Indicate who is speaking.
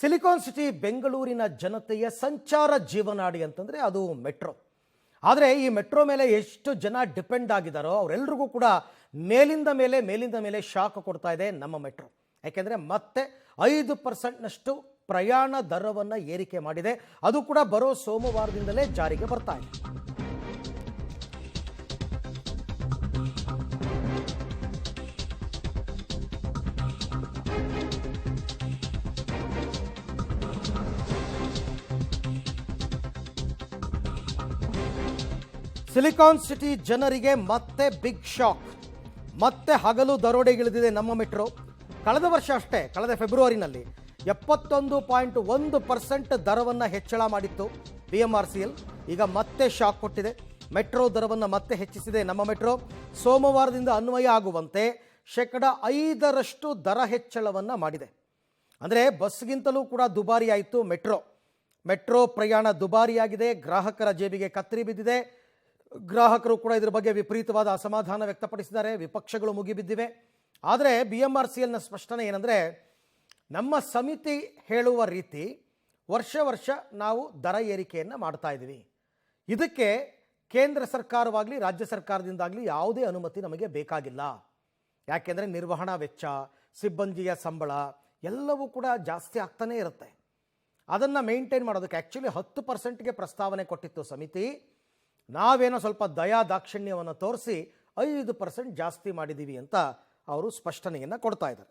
Speaker 1: Silicon city ಬೆಂಗಳೂರಿನ ಜನತೆಯ ಸಂಚಾರ ಜೀವನಾಡಿ ಅಂತಂದರೆ ಅದು ಮೆಟ್ರೋ. ಆದರೆ ಈ ಮೆಟ್ರೋ ಮೇಲೆ ಎಷ್ಟು ಜನ ಡಿಪೆಂಡ್ ಆಗಿದ್ದಾರೋ ಅವರೆಲ್ಲರಿಗೂ ಕೂಡ ಮೇಲಿಂದ ಮೇಲೆ ಶಾಕ್ ಕೊಡ್ತಾ ಇದೆ ನಮ್ಮ ಮೆಟ್ರೋ. ಯಾಕೆಂದರೆ ಮತ್ತೆ 5%ನಷ್ಟು ಪ್ರಯಾಣ ದರವನ್ನು ಏರಿಕೆ ಮಾಡಿದೆ. ಅದು ಕೂಡ ಬರೋ ಸೋಮವಾರದಿಂದಲೇ ಜಾರಿಗೆ ಬರ್ತಾ ಇದೆ. ಸಿಲಿಕಾನ್ ಸಿಟಿ ಜನರಿಗೆ ಮತ್ತೆ ಬಿಗ್ ಶಾಕ್. ಮತ್ತೆ ಹಗಲು ದರೋಡೆಗಿಳಿದಿದೆ ನಮ್ಮ ಮೆಟ್ರೋ. ಕಳೆದ ವರ್ಷ ಅಷ್ಟೇ, ಕಳೆದ ಫೆಬ್ರವರಿನಲ್ಲಿ 71.1% ದರವನ್ನು ಹೆಚ್ಚಳ ಮಾಡಿತ್ತು BMRCL. ಈಗ ಮತ್ತೆ ಶಾಕ್ ಕೊಟ್ಟಿದೆ. ಮೆಟ್ರೋ ದರವನ್ನು ಮತ್ತೆ ಹೆಚ್ಚಿಸಿದೆ ನಮ್ಮ ಮೆಟ್ರೋ. ಸೋಮವಾರದಿಂದ ಅನ್ವಯ ಆಗುವಂತೆ 5% ದರ ಹೆಚ್ಚಳವನ್ನು ಮಾಡಿದೆ. ಅಂದರೆ ಬಸ್ಗಿಂತಲೂ ಕೂಡ ದುಬಾರಿ ಆಯಿತು ಮೆಟ್ರೋ ಪ್ರಯಾಣ ದುಬಾರಿಯಾಗಿದೆ. ಗ್ರಾಹಕರ ಜೇಬಿಗೆ ಕತ್ತರಿ ಬಿದ್ದಿದೆ. ಗ್ರಾಹಕರು ಕೂಡ ಇದರ ಬಗ್ಗೆ ವಿಪರೀತವಾದ ಅಸಮಾಧಾನ ವ್ಯಕ್ತಪಡಿಸಿದ್ದಾರೆ. ವಿಪಕ್ಷಗಳು ಮುಗಿಬಿದ್ದಿವೆ. ಆದರೆ BMRCLನ ಸ್ಪಷ್ಟನೆ ಏನಂದರೆ, ನಮ್ಮ ಸಮಿತಿ ಹೇಳುವ ರೀತಿ ವರ್ಷ ನಾವು ದರ ಏರಿಕೆಯನ್ನು ಮಾಡ್ತಾ ಇದ್ದೀವಿ. ಇದಕ್ಕೆ ಕೇಂದ್ರ ಸರ್ಕಾರವಾಗಲಿ ರಾಜ್ಯ ಸರ್ಕಾರದಿಂದಾಗಲಿ ಯಾವುದೇ ಅನುಮತಿ ನಮಗೆ ಬೇಕಾಗಿಲ್ಲ. ಯಾಕೆಂದರೆ ನಿರ್ವಹಣಾ ವೆಚ್ಚ, ಸಿಬ್ಬಂದಿಯ ಸಂಬಳ ಎಲ್ಲವೂ ಕೂಡ ಜಾಸ್ತಿ ಆಗ್ತಾನೇ ಇರುತ್ತೆ. ಅದನ್ನು ಮೇಂಟೈನ್ ಮಾಡೋದಕ್ಕೆ ಆ್ಯಕ್ಚುಲಿ 10%ಗೆ ಪ್ರಸ್ತಾವನೆ ಕೊಟ್ಟಿತ್ತು ಸಮಿತಿ. ನಾವೇನೋ ಸ್ವಲ್ಪ ದಯಾ ದಾಕ್ಷಿಣ್ಯವನ್ನು ತೋರಿಸಿ 5% ಜಾಸ್ತಿ ಮಾಡಿದ್ದೀವಿ ಅಂತ ಅವರು ಸ್ಪಷ್ಟನೆಯನ್ನು ಕೊಡ್ತಾ ಇದ್ದಾರೆ.